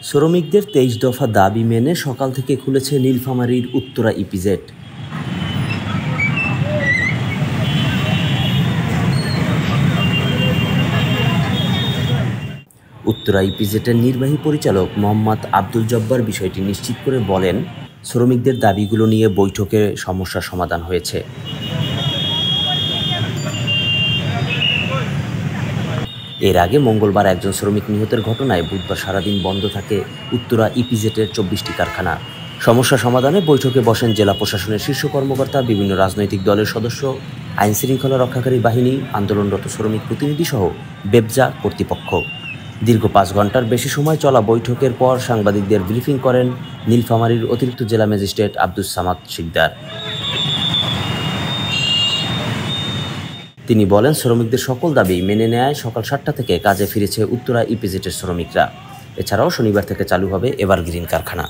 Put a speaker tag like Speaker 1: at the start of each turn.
Speaker 1: শ্রমিকদের ২৩ দফা দাবি মেনে সকাল থেকে খুলেছে নীলফামারীর উত্তরা ইপিজেড। উত্তরা ইপিজেডের নির্বাহী পরিচালক মোহাম্মদ আব্দুল জব্বার বিষয়টি নিশ্চিত করে বলেন, শ্রমিকদের দাবিগুলো নিয়ে বৈঠকে সমস্যার সমাধান হয়েছে। এর আগে মঙ্গলবার একজন শ্রমিক নিহতের ঘটনায় বুধবার সারাদিন বন্ধ থাকে উত্তরা ইপিজেডের ২৪টি কারখানা। সমস্যা সমাধানে বৈঠকে বসেন জেলা প্রশাসনের শীর্ষ কর্মকর্তা, বিভিন্ন রাজনৈতিক দলের সদস্য, আইন শৃঙ্খলা রক্ষাকারী বাহিনী, আন্দোলনরত শ্রমিক প্রতিনিধি সহ বেবজা কর্তৃপক্ষ। দীর্ঘ ৫ ঘন্টার বেশি সময় চলা বৈঠকের পর সাংবাদিকদের ব্রিফিং করেন নীলফামারীর অতিরিক্ত জেলা ম্যাজিস্ট্রেট আব্দুস সামাদ শিকদার। তিনি বলেন, শ্রমিকদের সকল দাবি মেনে নেয় সকাল ৭টা থেকে কাজে ফিরেছে উত্তরা ইপিজেডের শ্রমিকরা। এছাড়াও শনিবার থেকে চালু হবে এভারগ্রিন কারখানা।